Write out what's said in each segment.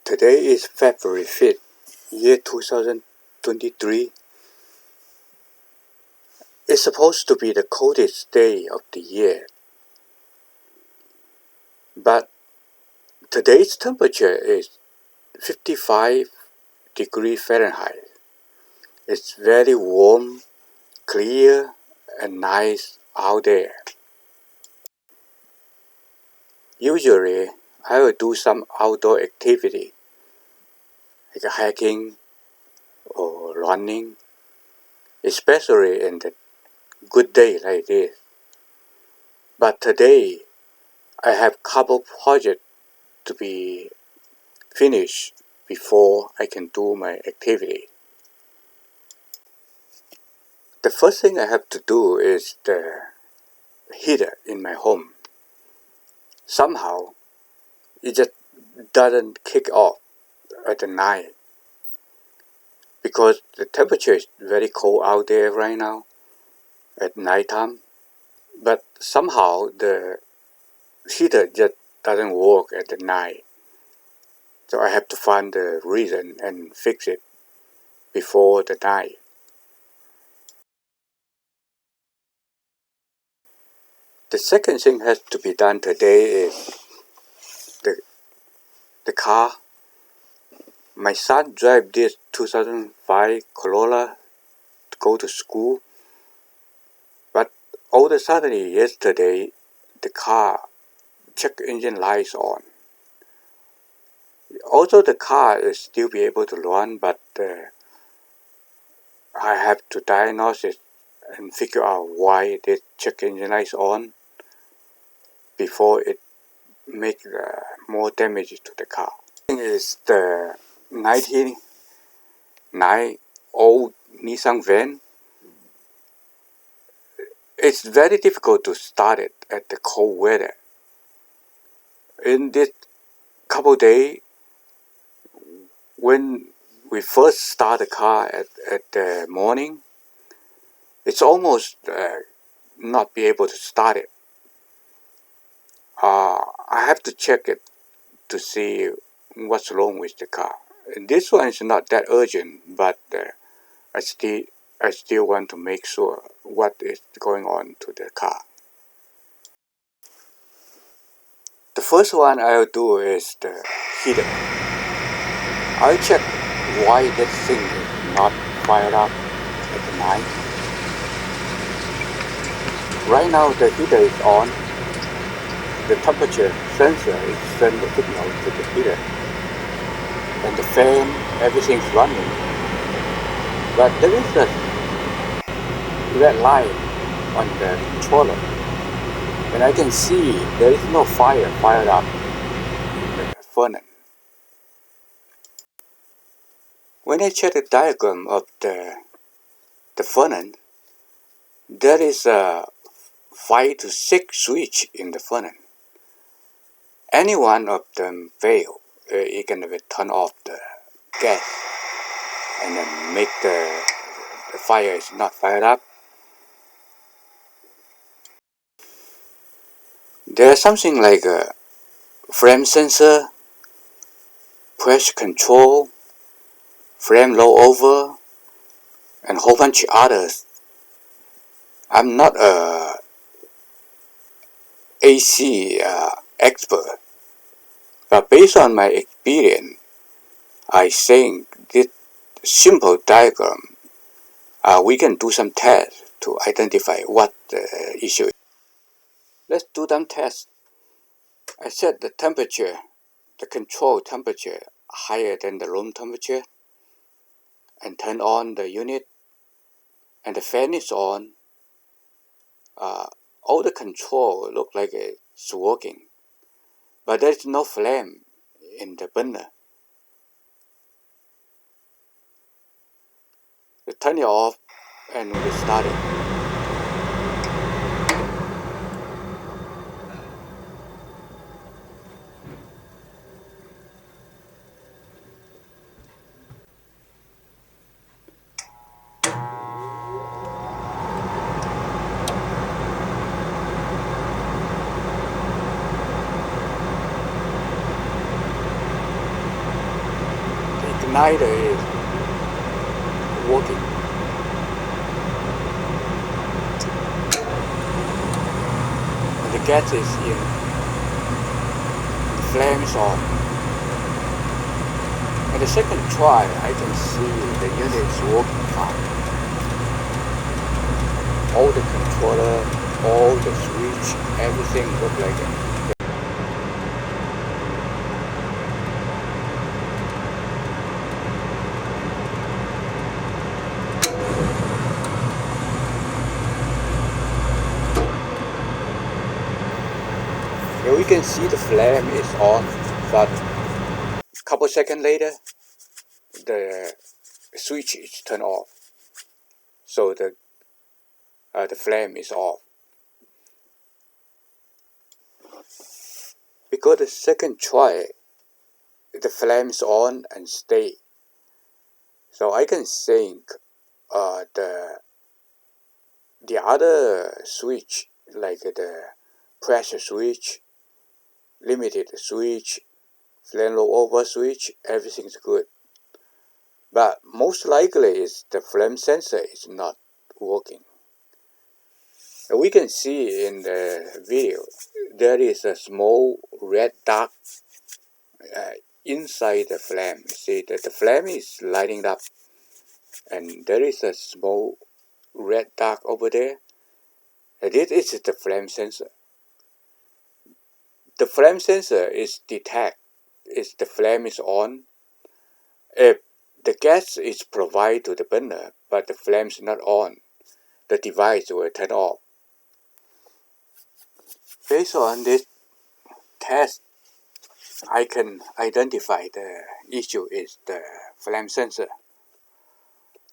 Today is February 5th, year 2023. It's supposed to be the coldest day of the year, but today's temperature is 55 degrees Fahrenheit. It's very warm, clear, and nice out there. Usually, I will do some outdoor activity, like hiking or running, especially in the good day like this. But today, I have couple projects to be finished before I can do my activity. The first thing I have to do is the heater in my home. Somehow, it just doesn't kick off at the night because the temperature is very cold out there right now at nighttime. But somehow the heater just doesn't work at the night. So I have to find the reason and fix it before the night. The second thing has to be done today is the car. My son drives this 2005 Corolla to go to school, but all of a sudden yesterday the car check engine lights on. Also the car is still be able to run, but I have to diagnose it and figure out why this check engine lights on before it make more damage to the car. Thing is the 1990 old Nissan van. It's very difficult to start it at the cold weather. In this couple days, when we first start the car at the morning, it's almost not be able to start it. I have to check it to see what's wrong with the car. And this one is not that urgent, but I still want to make sure what is going on to the car. The first one I'll do is the heater. I'll check why that thing is not fired up at the night. Right now the heater is on. The temperature sensor is sending the signal to the heater. And the fan, everything's running. But there is a red light on the controller. And I can see there is no fire fired up in the furnace. When I check the diagram of the furnace, there is a 5 to 6 switch in the furnace. Any one of them fail, it can turn off the gas and then make the fire is not fired up. There's something like a frame sensor, pressure control, frame rollover, and a whole bunch of others. I'm not a AC expert, but based on my experience, I think this simple diagram, we can do some tests to identify what the issue is. Let's do some tests. I set the temperature, the control temperature, higher than the room temperature, and turn on the unit, and the fan is on. All the control look like it's working, but there is no flame in the burner. We turn it off and we start it. neither is working. And the gas is in, the flame is on. And the second try, I can see the unit is working fine. All the controller, all the switch, everything look like it. Here we can see the flame is on, but a couple seconds later, the switch is turned off. So the flame is off. Because the second try, the flame is on and stay. So I can think the other switch, like the pressure switch, limited switch, flame rollover switch, everything's good. But most likely is the flame sensor is not working. We can see in the video there is a small red dot inside the flame. See that the flame is lighting up, and there is a small red dot over there. This is the flame sensor. The flame sensor is detect if the flame is on. If the gas is provided to the burner but the flame is not on, the device will turn off. Based on this test, I can identify the issue is the flame sensor.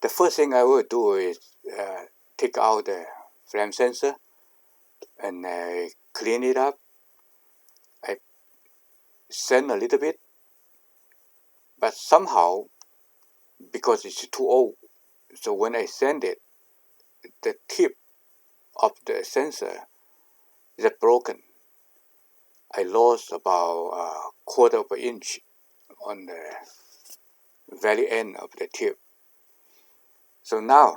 The first thing I will do is take out the flame sensor and clean it up. I sand a little bit, but somehow, because it's too old, so when I sand it, the tip of the sensor is broken. I lost about a quarter of an inch on the very end of the tip. So now,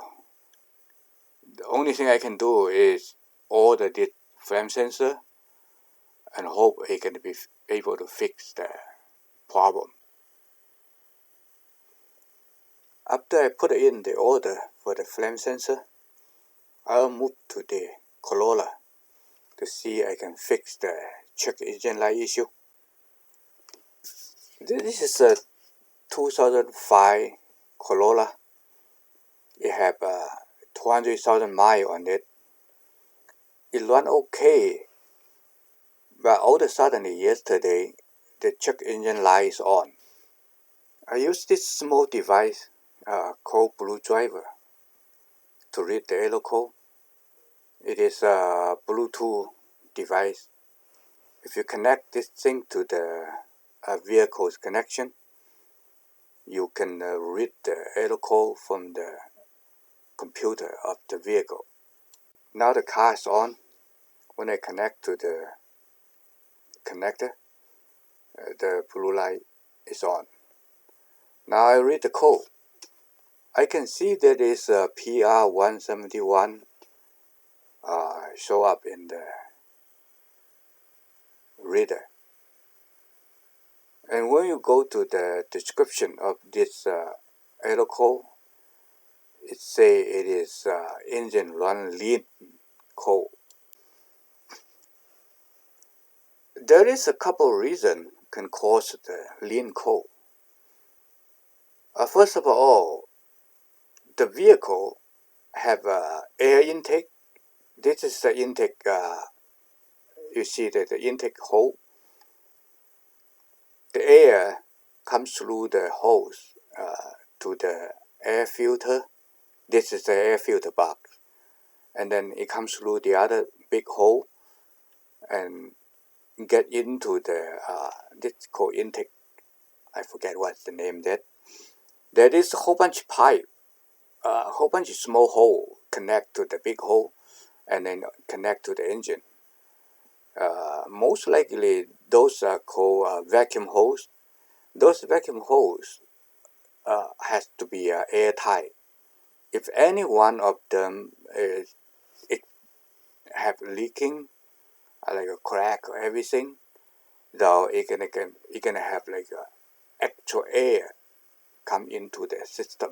the only thing I can do is order this flame sensor and hope I can be able to fix the problem. After I put in the order for the flame sensor, I'll move to the Corolla to see I can fix the check engine light issue. This is a 2005 Corolla. It have 200,000 miles on it. It run okay, but all of a sudden yesterday the check engine light is on. I use this small device called Blue Driver to read the error code. It is a Bluetooth device. If you connect this thing to the vehicle's connection, you can read the error code from the computer of the vehicle. Now the car is on. When I connect to the connector, the blue light is on. Now I read the code. I can see that is a PR171 show up in the reader. And when you go to the description of this error code, it say it is engine run lean code. There is a couple reasons can cause the lean code. First of all, the vehicle have air intake. This is the intake. You see that the intake hole. The air comes through the hose to the air filter. This is the air filter box, and then it comes through the other big hole and get into the this called intake. I forget what's the name that. There is a whole bunch of pipe, a whole bunch of small hole connect to the big hole, and then connect to the engine. Most likely those are called vacuum holes. Those vacuum holes has to be airtight. If any one of them it have leaking, like a crack or everything, though it gonna have like actual air come into the system.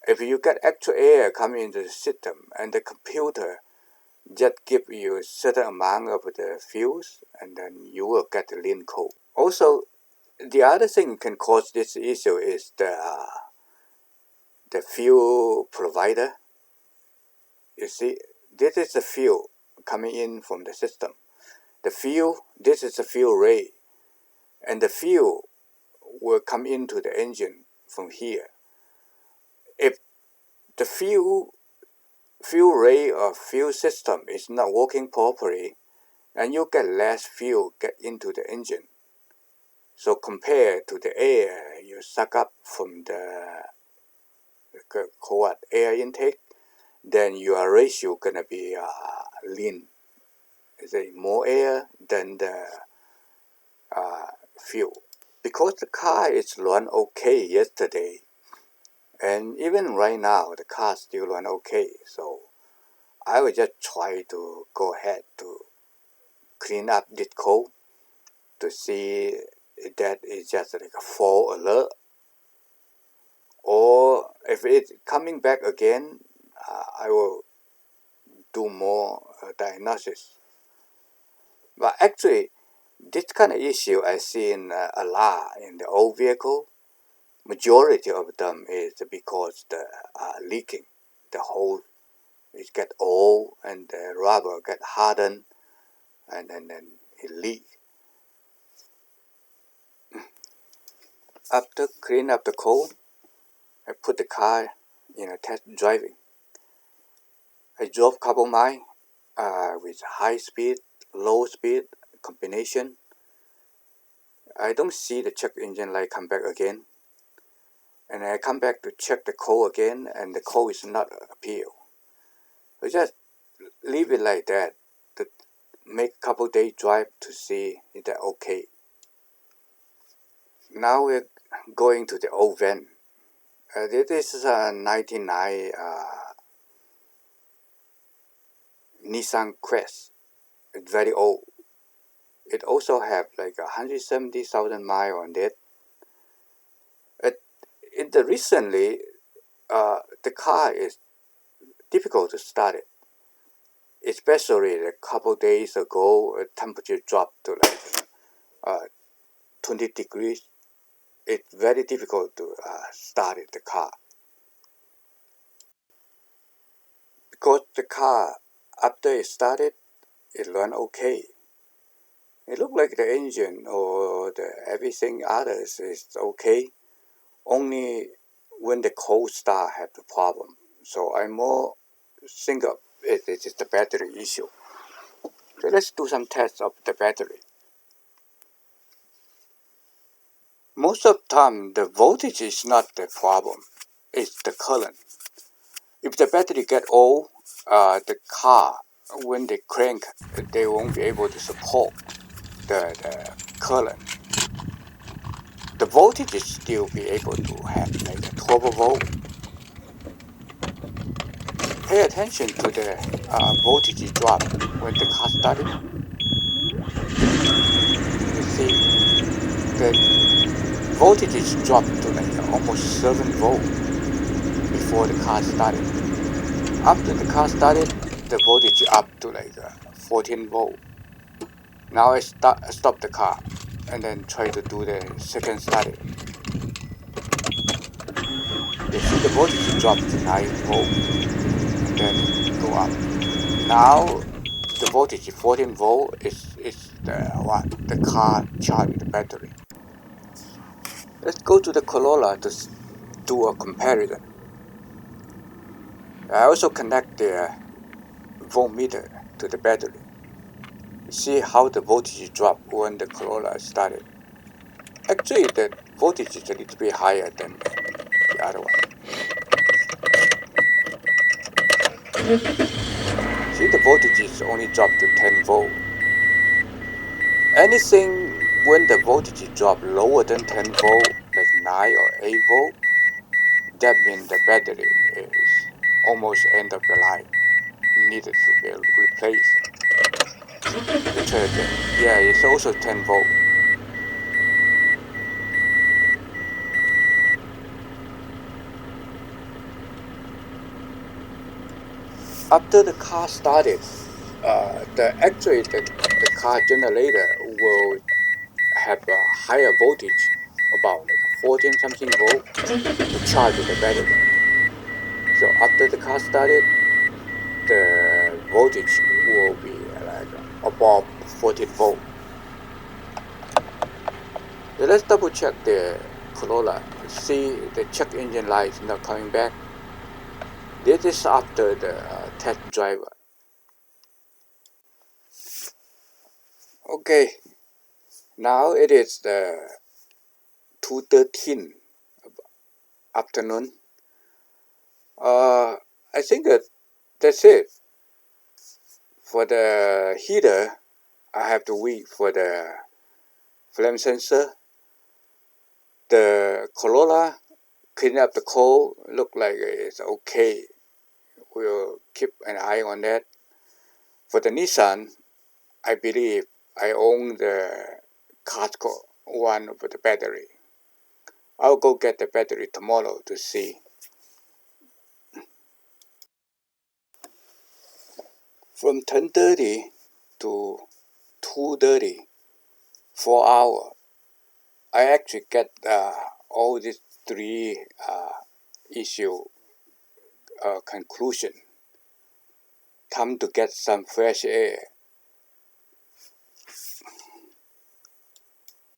If you get actual air coming into the system and the computer just give you a certain amount of the fuels, and then you will get a lean code. Also, the other thing can cause this issue is the fuel provider. You see, this is the fuel coming in from the system. The fuel, this is the fuel ray, and the fuel will come into the engine from here. If the fuel ray or fuel system is not working properly, and you get less fuel get into the engine. So compared to the air you suck up from the air intake, then your ratio gonna be lean. More air than the fuel. Because the car is run okay yesterday, and even right now the car still run okay. So I will just try to go ahead to clean up this code to see if that is just like a fault alert, or if it's coming back again, I will do more diagnosis. But actually, this kind of issue I see in a lot in the old vehicle. Majority of them is because the leaking. The hole it get old and the rubber get hardened, and then it leak. After clean up the code, I put the car in a test driving. I drove a couple miles with high speed, low speed combination. I don't see the check engine light come back again. And I come back to check the code again, and the code is not appear. I just leave it like that to make a couple days drive to see if they're okay. Now we're going to the old van. This is a 99 Nissan Quest. It's very old. It also have like 170,000 miles on it. Recently, the car is difficult to start it. Especially a couple days ago, temperature dropped to like 20 degrees. It's very difficult to start the car. Because the car, after it started, it ran okay. It looked like the engine or everything others is okay. Only when the cold start have the problem. So I more think of it is the battery issue. So let's do some tests of the battery. Most of the time the voltage is not the problem, it's the current. If the battery get old, the car, when they crank, they won't be able to support the current. The voltage is still be able to have like a 12 volt. Pay attention to the voltage drop when the car started. You see the voltage is dropped to like almost 7 volt before the car started. After the car started, the voltage up to like 14 volt. Now I stop the car and then try to do the second starting. You see the voltage drop to 9 volt and then go up. Now the voltage 14 volt is the car charging the battery. Let's go to the Corolla to do a comparison. I also connect the voltmeter to the battery. See how the voltage dropped when the Corolla started. Actually, the voltage is a little bit higher than the other one. See, the voltage is only dropped to 10 volt. Anything when the voltage drop lower than 10 volt, like 9 or 8 volt, that means the battery is almost end of the life, needed to be replaced. Let's try again. Yeah, it's also 10 volt. After the car started, the car generator will have a higher voltage, about like 14 something volt, to charge the battery. So after the car started, the voltage will be like above 14 volt. So let's double check the Corolla. See, the check engine light is not coming back. This is after the test driver. Okay, now it is the 2:13 afternoon. I think that's it. For the heater, I have to wait for the flame sensor. The Corolla clean up the coal, look like it's okay. We'll keep an eye on that. For the Nissan, I believe I own the Costco one with the battery. I'll go get the battery tomorrow to see. From 10:30 to 2:30, 4 hours, I actually get all these three issue conclusion. Time to get some fresh air.